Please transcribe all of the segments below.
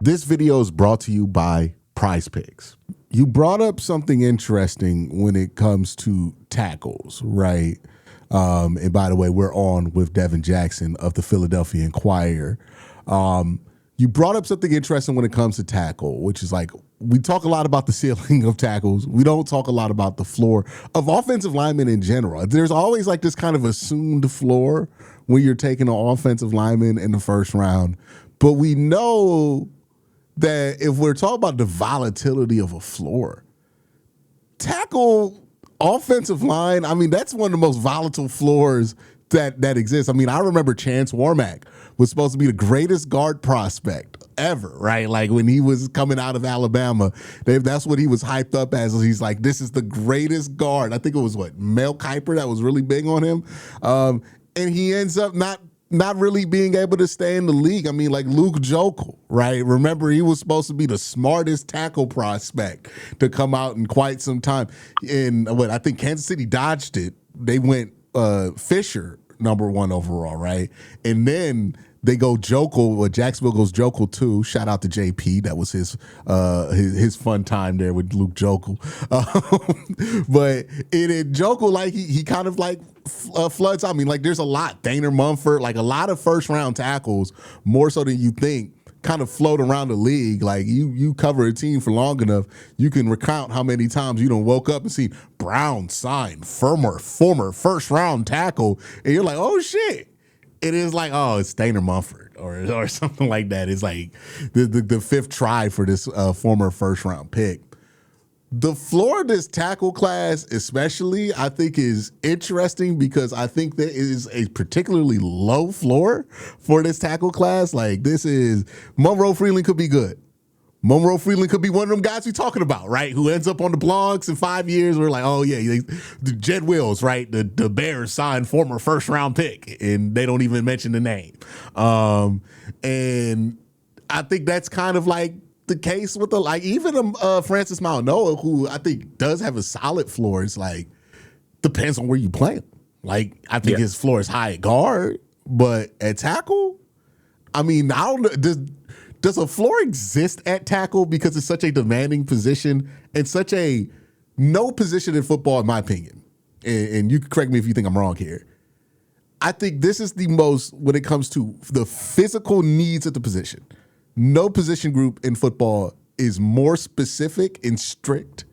This video is brought to you by PrizePicks. You brought up something interesting when it comes to tackles, right? And by the way, we're on with Devin Jackson of the Philadelphia Inquirer. You brought up something interesting when it comes to tackle, which is like, we talk a lot about the ceiling of tackles. We don't talk a lot about the floor of offensive linemen in general. There's always like this kind of assumed floor when you're taking an offensive lineman in the first round. But we know that if we're talking about the volatility of a floor, tackle, offensive line, I mean, that's one of the most volatile floors that exists. I mean, I remember Chance Warmack was supposed to be the greatest guard prospect ever, right? Like when he was coming out of Alabama, that's what he was hyped up as. He's like, this is the greatest guard. I think it was Mel Kiper that was really big on him. And he ends up not really being able to stay in the league. I mean, like Luke Jokel, right? Remember, he was supposed to be the smartest tackle prospect to come out in quite some time. And I think Kansas City dodged it. They went Fisher #1 overall, right? And then they go Jokel. Jacksonville goes Jokel too. Shout out to JP. That was his fun time there with Luke Jokel. But in Jokel, like he kind of like floods. I mean, like there's a lot. Dana Mumford, like a lot of first round tackles, more so than you think, kind of float around the league. Like you cover a team for long enough, you can recount how many times you done woke up and seen Brown signed former first round tackle, and you're like, oh shit. It is like, oh, it's Dana Mumford or something like that. It's like the fifth try for this former first round pick. The floor of this tackle class, especially, I think is interesting because I think there is a particularly low floor for this tackle class. Like this is Monroe Freeland could be good. Monroe Freeland could be one of them guys we're talking about, right? Who ends up on the blogs in 5 years. We're like, oh, yeah, the Jed Wills, right? The Bears signed former first round pick, and they don't even mention the name. And I think that's kind of like the case with even Francis Mauigoa, who I think does have a solid floor. It's like, depends on where you play him. Like, I think his floor is high at guard, but at tackle, I mean, I don't know. Does a floor exist at tackle because it's such a demanding position and such a no position in football, in my opinion, and you can correct me if you think I'm wrong here. I think this is the most, when it comes to the physical needs of the position, no position group in football is more specific and strict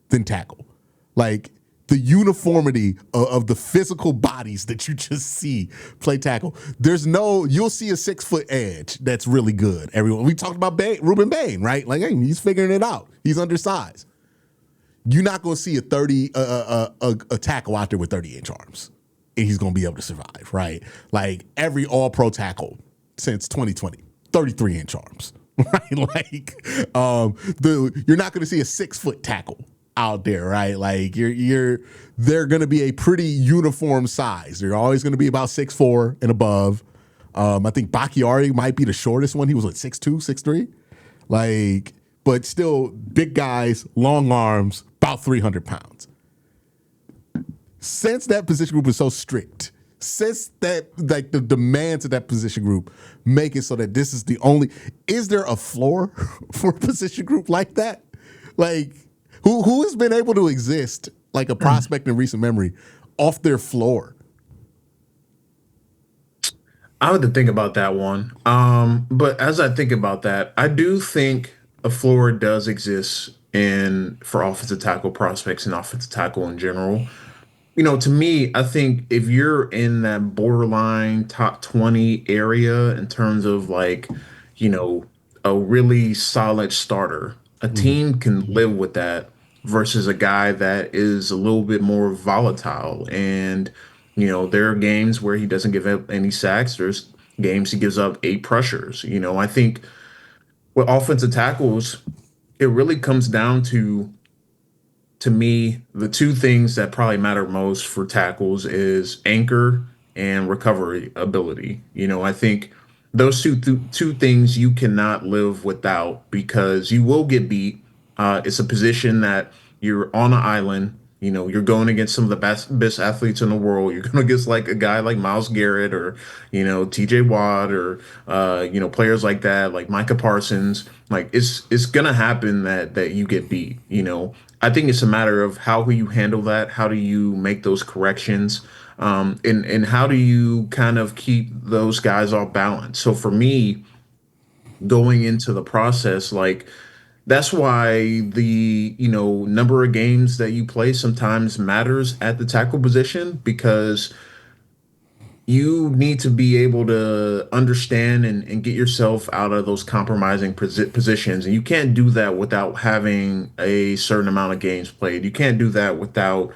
than tackle. Like, the uniformity of the physical bodies that you just see play tackle. You'll see a 6 foot edge that's really good. Everyone, we talked about Ruben Bain, right? Like, hey, he's figuring it out. He's undersized. You're not going to see a tackle out there with 30-inch arms, and he's going to be able to survive, right? Like every All-Pro tackle since 2020, 33-inch arms, right? Like, you're not going to see a 6 foot tackle out there, right? Like they're going to be a pretty uniform size. They're always going to be about 6'4" and above. I think Bakhtiari might be the shortest one. He was 6'2", 6'3", like, but still big guys, long arms, about 300 pounds. Since that position group is so strict, since that, like the demands of that position group make it so that this is the only, is there a floor for a position group like that? Like, Who has been able to exist like a prospect in recent memory off their floor? I have to think about that one. But as I think about that, I do think a floor does exist for offensive tackle prospects and offensive tackle in general. To me, I think if you're in that borderline top 20 area in terms of like, you know, a really solid starter, a team can live with that versus a guy that is a little bit more volatile. And, there are games where he doesn't give up any sacks. There's games he gives up 8 pressures. I think with offensive tackles, it really comes down to me, the two things that probably matter most for tackles is anchor and recovery ability. I think those two things you cannot live without because you will get beat. It's a position that you're on an island. You're going against some of the best athletes in the world. You're going against like a guy like Miles Garrett or, TJ Watt or, players like that, like Micah Parsons. Like it's going to happen that you get beat. I think it's a matter of how you handle that. How do you make those corrections? And how do you kind of keep those guys off balance? So for me, going into the process, like that's why the number of games that you play sometimes matters at the tackle position, because you need to be able to understand and get yourself out of those compromising positions. And you can't do that without having a certain amount of games played. You can't do that without,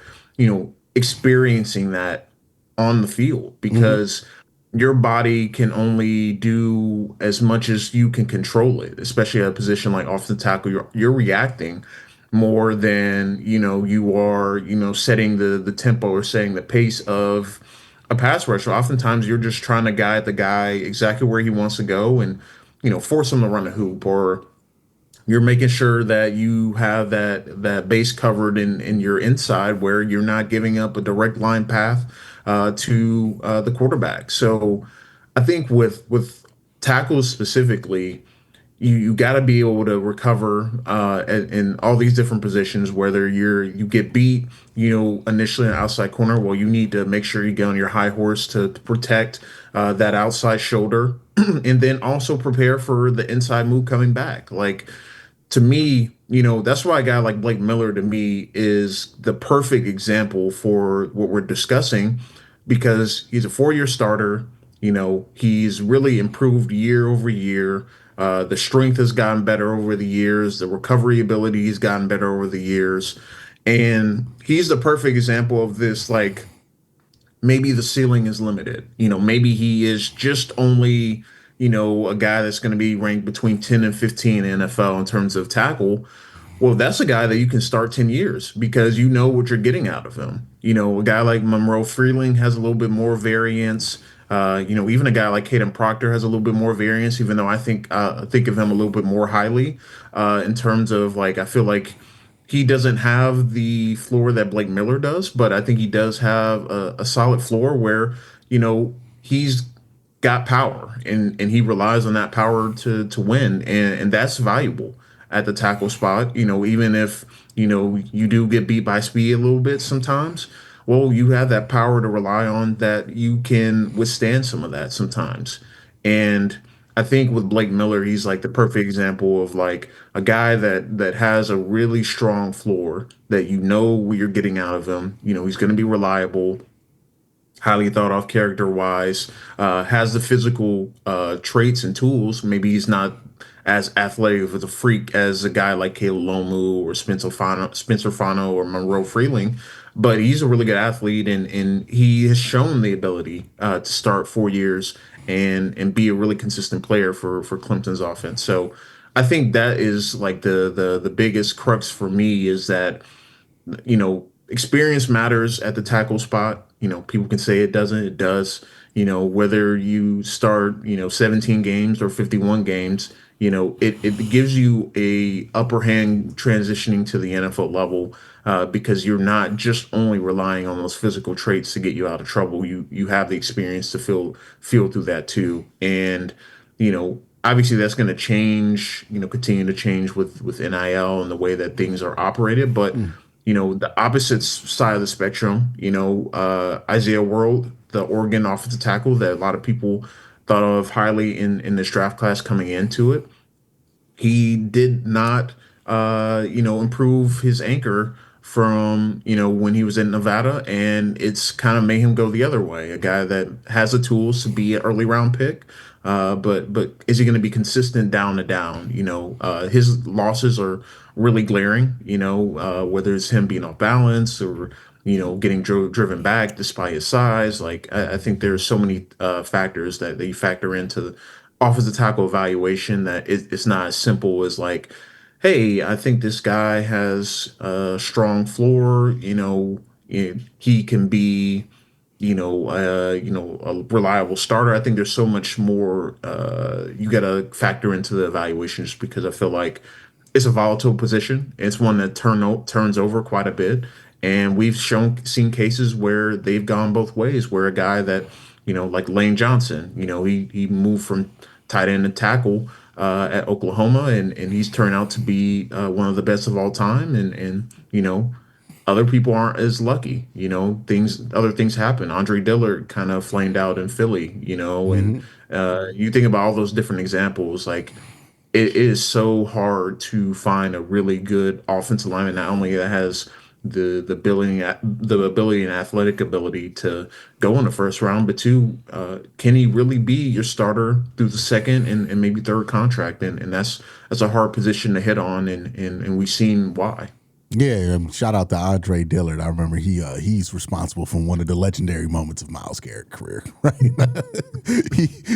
experiencing that on the field, Hmm. because your body can only do as much as you can control it, especially at a position like off the tackle. You're reacting more than you are, setting the tempo or setting the pace of a pass rusher. Oftentimes you're just trying to guide the guy exactly where he wants to go and force him to run a hoop, or you're making sure that you have that base covered in your inside where you're not giving up a direct line path to the quarterback. So I think with tackles specifically, you got to be able to recover in all these different positions. Whether you get beat, initially in an outside corner, well, you need to make sure you get on your high horse to protect that outside shoulder, and then also prepare for the inside move coming back. Like, to me, that's why a guy like Blake Miller to me is the perfect example for what we're discussing, because he's a 4-year starter. He's really improved year over year. The strength has gotten better over the years. The recovery ability has gotten better over the years. And he's the perfect example of this, like, maybe the ceiling is limited. Maybe he is just only, a guy that's going to be ranked between 10 and 15 in NFL in terms of tackle. Well, that's a guy that you can start 10 years because you know what you're getting out of him. A guy like Monroe Freeling has a little bit more variance. Even a guy like Caden Proctor has a little bit more variance, even though I think of him a little bit more highly in terms of, like, I feel like he doesn't have the floor that Blake Miller does, but I think he does have a solid floor where, he's got power, and he relies on that power to win. And that's valuable at the tackle spot. Even if, you do get beat by speed a little bit sometimes, well, you have that power to rely on, that you can withstand some of that sometimes. And I think with Blake Miller, he's like the perfect example of, like, a guy that has a really strong floor, that what you're getting out of him. He's going to be reliable, highly thought of character wise, has the physical traits and tools. Maybe he's not as athletic as a freak as a guy like Caleb Lomu or Spencer Fano or Monroe Freeling, but he's a really good athlete, and he has shown the ability to start 4 years and be a really consistent player for Clemson's offense. So I think that is like the biggest crux for me, is that experience matters at the tackle spot. People can say it doesn't, it does. Whether you start, 17 games or 51 games, it gives you a upper hand transitioning to the NFL level, because you're not just only relying on those physical traits to get you out of trouble. You have the experience to feel through that too. And, obviously that's going to change, continue to change with NIL and the way that things are operated. But the opposite side of the spectrum, Isaiah World, the Oregon offensive tackle that a lot of people thought of highly in this draft class coming into it, he did not, improve his anchor from, when he was in Nevada, and it's kind of made him go the other way. A guy that has the tools to be an early round pick, but is he going to be consistent down to down? His losses are really glaring. Whether it's him being off balance or getting driven back despite his size. Like, I think there's so many factors that you factor into offensive tackle evaluation, that it's not as simple as, like, hey, I think this guy has a strong floor. He can be, a reliable starter. I think there's so much more you got to factor into the evaluation, just because I feel like it's a volatile position. It's one that turns over quite a bit, And we've seen cases where they've gone both ways, where a guy that, like Lane Johnson, he moved from tight end to tackle at Oklahoma, and he's turned out to be one of the best of all time. And other people aren't as lucky. Other things happen. Andre Dillard kind of flamed out in Philly, and Hmm. you think about all those different examples, like it is so hard to find a really good offensive lineman, not only that has the ability and athletic ability to go in the first round, but two, can he really be your starter through the second and maybe third contract? And that's a hard position to hit on, and we've seen why. Yeah, shout out to Andre Dillard. I remember he's responsible for one of the legendary moments of Myles Garrett's career. Right,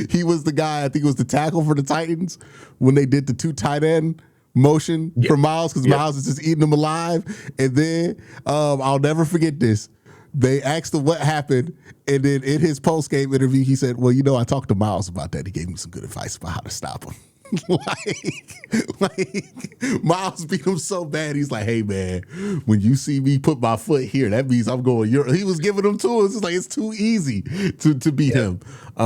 he was the guy. I think it was the tackle for the Titans when they did the two tight end motion Yep. for Miles because Yep. Miles is just eating them alive. And then I'll never forget this. They asked him what happened, and then in his post game interview, he said, "Well, I talked to Miles about that. He gave me some good advice about how to stop him." like Miles beat him so bad. He's like, "Hey man, when you see me put my foot here, that means I'm going." He was giving them tools. It's like it's too easy to beat Yeah. him.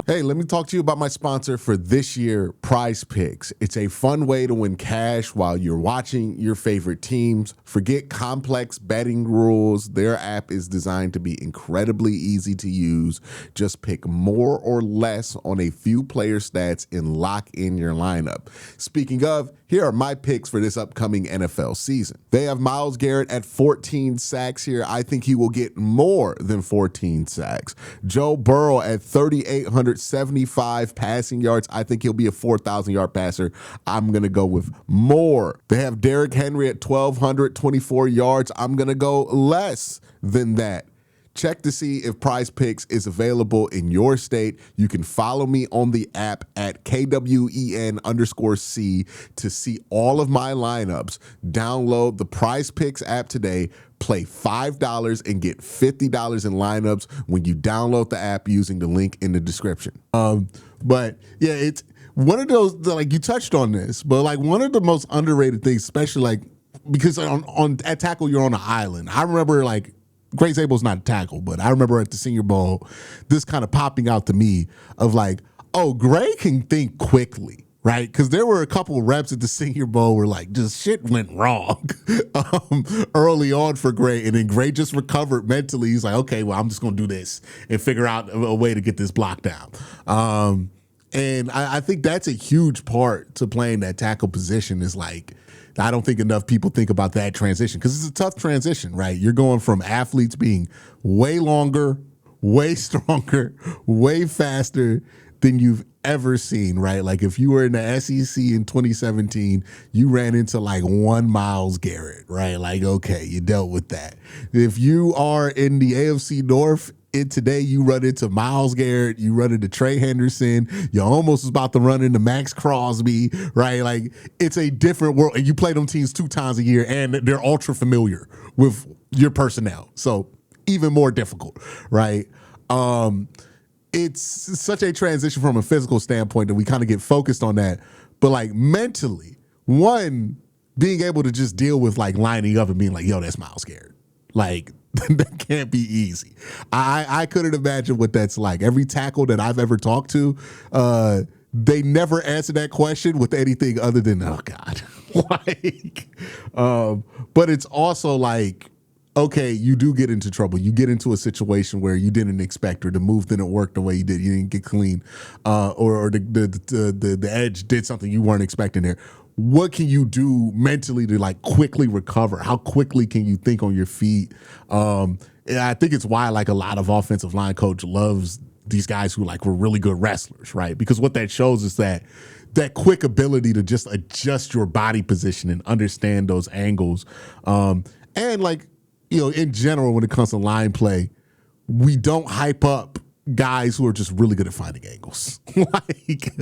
Hey, let me talk to you about my sponsor for this year, Prize Picks. It's a fun way to win cash while you're watching your favorite teams. Forget complex betting rules. Their app is designed to be incredibly easy to use. Just pick more or less on a few player stats and lock in your lineup. Speaking of, here are my picks for this upcoming NFL season. They have Myles Garrett at 14 sacks here. I think he will get more than 14 sacks. Joe Burrow at 3,875 passing yards. I think he'll be a 4,000-yard passer. I'm going to go with more. They have Derrick Henry at 1,224 yards. I'm going to go less than that. Check to see if Prize Picks is available in your state. You can follow me on the app at KWEN_C to see all of my lineups. Download the Prize Picks app today. Play $5 and get $50 in lineups when you download the app using the link in the description. But yeah, it's one of those, like you touched on this, but like one of the most underrated things, especially like because on at tackle you're on an island. I remember like Grace Abel's not a tackle, but I remember at the Senior Bowl, this kind of popping out to me of like, oh, Gray can think quickly, right? Because there were a couple reps at the Senior Bowl where like just shit went wrong early on for Gray, and then Gray just recovered mentally. He's like, okay, well, I'm just gonna do this and figure out a way to get this block down. And I think that's a huge part to playing that tackle position is like, I don't think enough people think about that transition because it's a tough transition, right? You're going from athletes being way longer, way stronger, way faster than you've ever seen, right? Like if you were in the SEC in 2017, you ran into like one Myles Garrett, right? Like, okay, you dealt with that. If you are in the AFC North, today you run into Myles Garrett, you run into Trey Henderson, you almost was about to run into Max Crosby, right? Like it's a different world, and you play them teams 2 times a year, and they're ultra familiar with your personnel, so even more difficult, right? It's such a transition from a physical standpoint that we kind of get focused on that, but like mentally, one being able to just deal with like lining up and being like, yo, that's Myles Garrett, like. That can't be easy. I couldn't imagine what that's like. Every tackle that I've ever talked to, they never answer that question with anything other than, oh God. like, but it's also like, okay, you do get into trouble. You get into a situation where you didn't expect, or the move didn't work the way you did. You didn't get clean, or the edge did something you weren't expecting there. What can you do mentally to like quickly recover? How quickly can you think on your feet? And I think it's why like a lot of offensive line coach loves these guys who like were really good wrestlers, right? Because what that shows is that quick ability to just adjust your body position and understand those angles. And like, in general, when it comes to line play, we don't hype up guys who are just really good at finding angles, like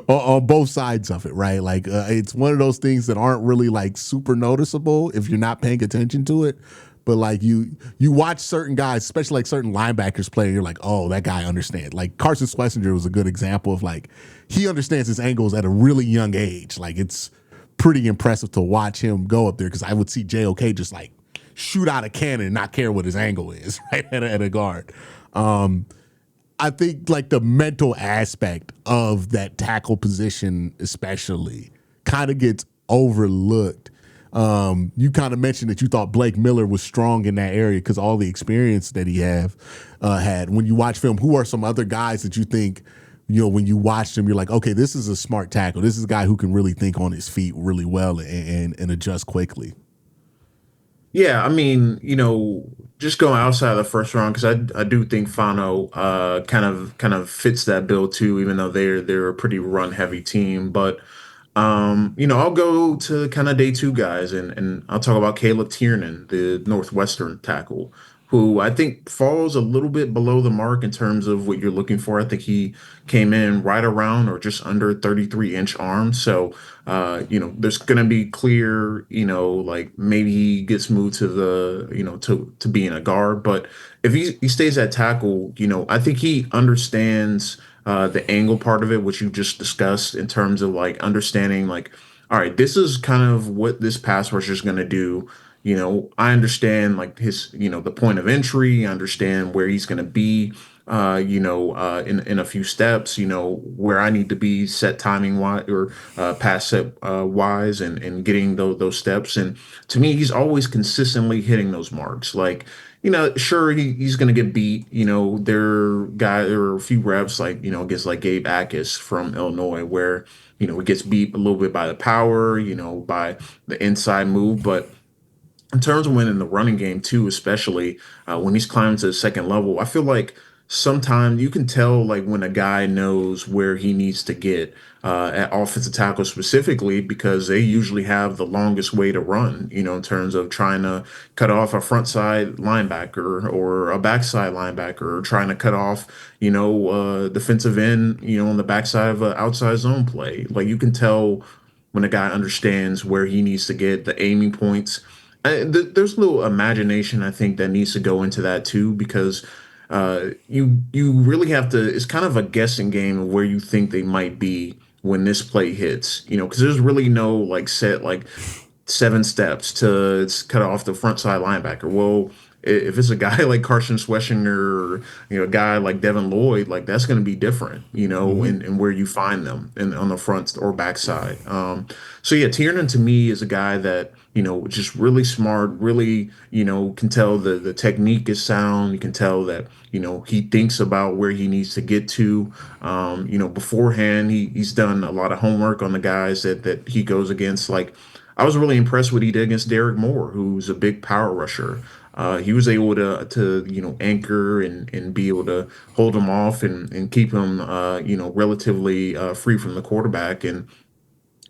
on both sides of it, right? Like it's one of those things that aren't really like super noticeable if you're not paying attention to it. But like you watch certain guys, especially like certain linebackers play, and you're like, oh, that guy understands. Like Carson Schlesinger was a good example of like he understands his angles at a really young age. Like it's pretty impressive to watch him go up there because I would see JOK just like shoot out a cannon and not care what his angle is, right, at a guard. I think like the mental aspect of that tackle position, especially, kind of gets overlooked. You kind of mentioned that you thought Blake Miller was strong in that area because all the experience that he had. When you watch film, who are some other guys that you think, when you watch them, you're like, okay, this is a smart tackle. This is a guy who can really think on his feet really well and adjust quickly. Yeah, I mean, just going outside of the first round because I do think Fano kind of fits that bill too, even though they're a pretty run heavy team. But I'll go to kind of day two guys and I'll talk about Caleb Tiernan, the Northwestern tackle, who I think falls a little bit below the mark in terms of what you're looking for. I think he came in right around or just under 33-inch arms. So there's gonna be clear, like maybe he gets moved to the, to being a guard. But if he stays at tackle, I think he understands the angle part of it, which you just discussed in terms of like understanding, like, all right, this is kind of what this pass rusher is going to do. I understand like his, the point of entry, I understand where he's going to be, in a few steps, where I need to be set timing wise or pass set wise and getting those steps. And to me, he's always consistently hitting those marks. Like, sure, he's going to get beat. There are a few reps like, against like Gabe Akis from Illinois where, he gets beat a little bit by the power, by the inside move. But in terms of winning the running game too, especially when he's climbing to the second level, I feel like sometimes you can tell like when a guy knows where he needs to get at offensive tackle specifically because they usually have the longest way to run, in terms of trying to cut off a front side linebacker or a backside linebacker or trying to cut off, defensive end, on the backside of an outside zone play. Like you can tell when a guy understands where he needs to get the aiming points. There's a little imagination I think that needs to go into that too because you really have to. It's kind of a guessing game of where you think they might be when this play hits. Because there's really no like set like 7 steps to cut off the front side linebacker. Well, if it's a guy like Carson Schwessinger or a guy like Devin Lloyd, like that's going to be different, and where you find them and on the front or backside. So yeah, Tiernan to me is a guy that just really smart, really can tell the technique is sound. You can tell that he thinks about where he needs to get to. Beforehand he's done a lot of homework on the guys that he goes against. Like I was really impressed what he did against Derek Moore, who's a big power rusher. He was able to anchor and be able to hold him off and keep him relatively free from the quarterback. And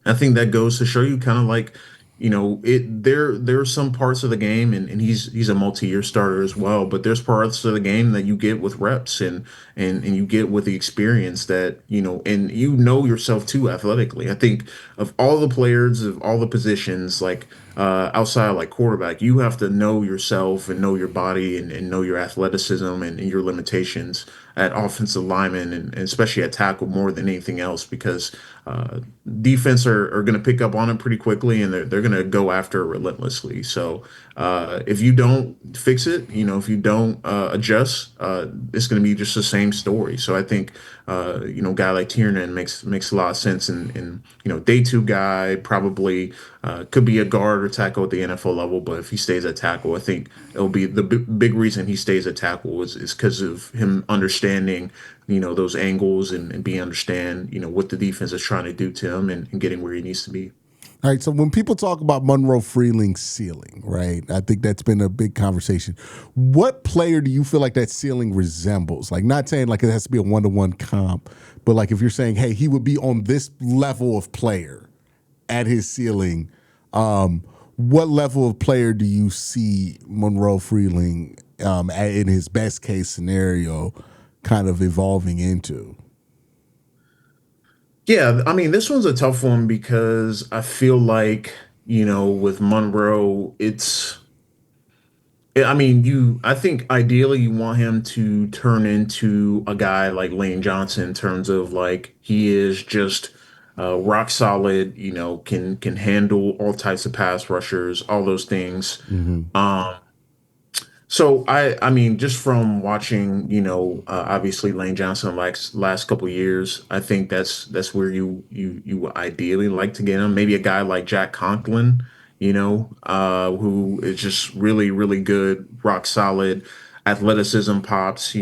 I think that goes to show you kind of like, there are some parts of the game and he's a multi-year starter as well, but there's parts of the game that you get with reps and you get with the experience that, and yourself too athletically. I think of all the players of all the positions, like outside like quarterback, you have to know yourself and know your body and know your athleticism and your limitations at offensive lineman and especially at tackle more than anything else because uh, defense are going to pick up on it pretty quickly and they're going to go after it relentlessly. So if you don't fix it, if you don't adjust, it's going to be just the same story. So I think guy like Tiernan makes a lot of sense. And day two guy probably could be a guard or tackle at the NFL level, but if he stays at tackle, I think it'll be the big reason he stays at tackle is because of him understanding those angles and being understand what the defense is trying to do to him and getting where he needs to be. All right, so when people talk about Monroe Freeling's ceiling, right, I think that's been a big conversation. What player do you feel like that ceiling resembles? Like, not saying like it has to be a one-to-one comp, but like if you're saying, hey, he would be on this level of player at his ceiling, what level of player do you see Monroe Freeling in his best case scenario kind of evolving into? Yeah, I mean, this one's a tough one because I feel like, with Monroe, I mean, I think ideally you want him to turn into a guy like Lane Johnson in terms of like he is just rock solid. Can handle all types of pass rushers, all those things. Mm-hmm. Um, so I mean, just from watching, obviously Lane Johnson last couple years, I think that's where you would ideally like to get him. Maybe a guy like Jack Conklin, who is just really really good, rock solid, athleticism pops.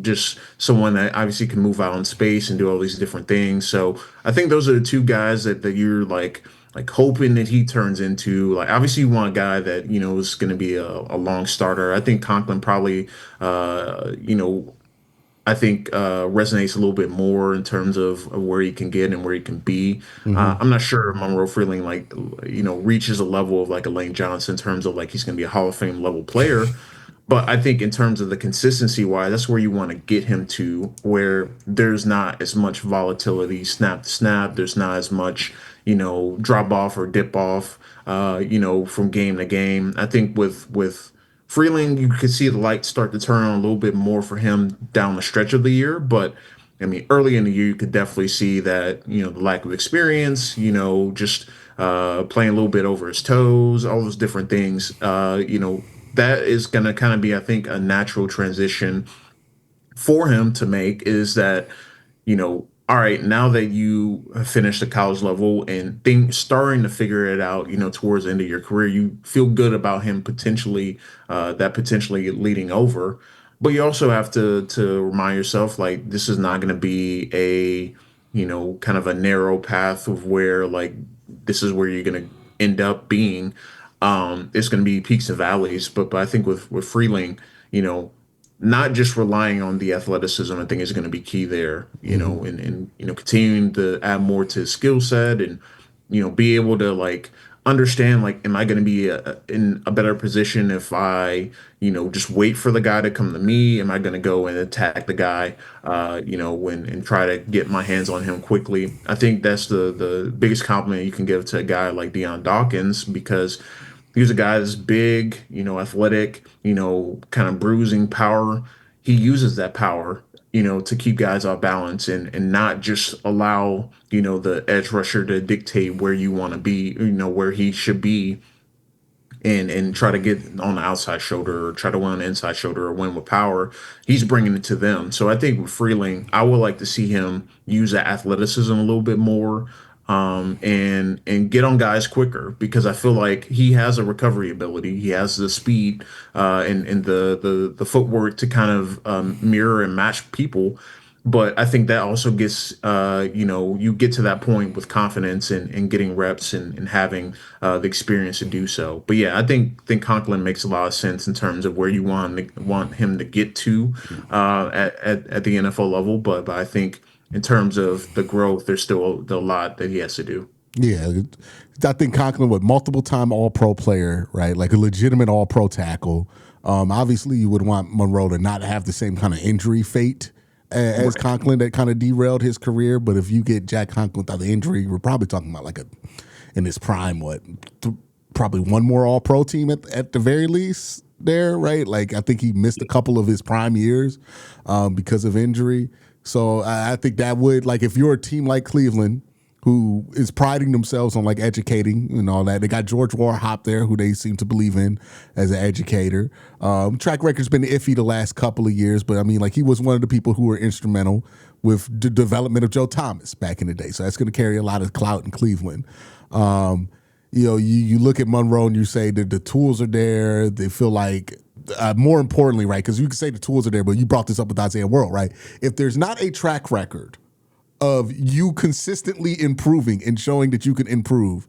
Just someone that obviously can move out in space and do all these different things. So I think those are the two guys that you're like hoping that he turns into, like, obviously you want a guy that is going to be a long starter. I think Conklin probably I think resonates a little bit more in terms of where he can get and where he can be. Mm-hmm. I'm not sure if Monroe Freeling like reaches a level of like a Lane Johnson in terms of like he's going to be a Hall of Fame level player. But I think in terms of the consistency wise, that's where you want to get him to, where there's not as much volatility snap to snap. There's not as much, drop off or dip off, from game to game. I think with Freeling, you could see the lights start to turn on a little bit more for him down the stretch of the year. But I mean, early in the year, you could definitely see that, the lack of experience, just playing a little bit over his toes, all those different things, that is going to kind of be, I think, a natural transition for him to make is that, all right, now that you have finished the college level and starting to figure it out, towards the end of your career, you feel good about him potentially leading over. But you also have to remind yourself, like, this is not going to be a, kind of a narrow path of where, like, this is where you're going to end up being. It's going to be peaks and valleys. But I think with Freeling, you know, not just relying on the athleticism, I think is going to be key there, Mm-hmm. and continuing to add more to his skill set and, be able to like understand, like, am I going to be in a better position if I, just wait for the guy to come to me? Am I going to go and attack the guy, when and try to get my hands on him quickly? I think that's the biggest compliment you can give to a guy like Deion Dawkins, because he's a guy that's big, athletic, kind of bruising power. He uses that power, to keep guys off balance and not just allow, the edge rusher to dictate where you want to be, where he should be, and try to get on the outside shoulder or try to win on the inside shoulder or win with power. He's bringing it to them. So I think with Freeling, I would like to see him use that athleticism a little bit more, and get on guys quicker, because I feel like he has a recovery ability. He has the speed, and the footwork to kind of mirror and match people. But I think that also gets, you get to that point with confidence and getting reps and having the experience to do so. But yeah, I think Conklin makes a lot of sense in terms of where you want him to get to, at the NFL level. But I think in terms of the growth, there's still a lot that he has to do. Yeah, I think Conklin with multiple time All Pro player, right? Like a legitimate All Pro tackle. Obviously, you would want Monroe to not have the same kind of injury fate as Right. Conklin that kind of derailed his career. But if you get Jack Conklin without the injury, we're probably talking about like in his prime, probably one more All Pro team at the very least there, right? Like I think he missed a couple of his prime years because of injury. So I think that would, like, if you're a team like Cleveland who is priding themselves on like educating and all that. They got George Warhop there, who they seem to believe in as an educator. Track record's been iffy the last couple of years, but I mean, like, he was one of the people who were instrumental with the development of Joe Thomas back in the day. So that's going to carry a lot of clout in Cleveland. You look at Monroe and you say that the tools are there. They feel like, more importantly, right? Because you can say the tools are there, but you brought this up with Isaiah World, right? If there's not a track record of you consistently improving and showing that you can improve,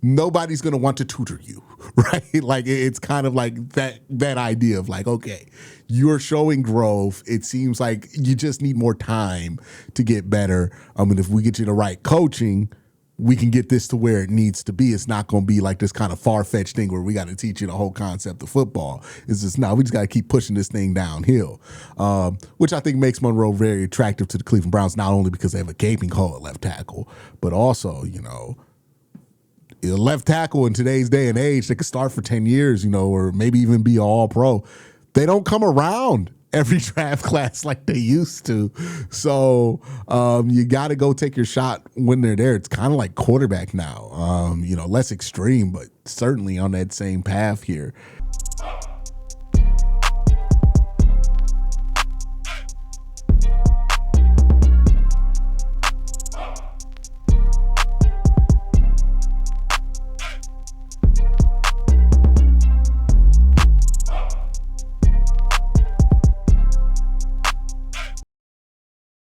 nobody's going to want to tutor you, right? Like, it's kind of like that idea of like, okay, you're showing growth. It seems like you just need more time to get better. I mean, if we get you the right coaching, we can get this to where it needs to be. It's not going to be like this kind of far-fetched thing where we got to teach you the whole concept of football. It's just, no, we just got to keep pushing this thing downhill, which I think makes Monroe very attractive to the Cleveland Browns, not only because they have a gaping hole at left tackle, but also, a left tackle in today's day and age that could start for 10 years, or maybe even be all pro. They don't come around every draft class like they used to. So you got to go take your shot when they're there. It's kind of like quarterback now, less extreme, but certainly on that same path here.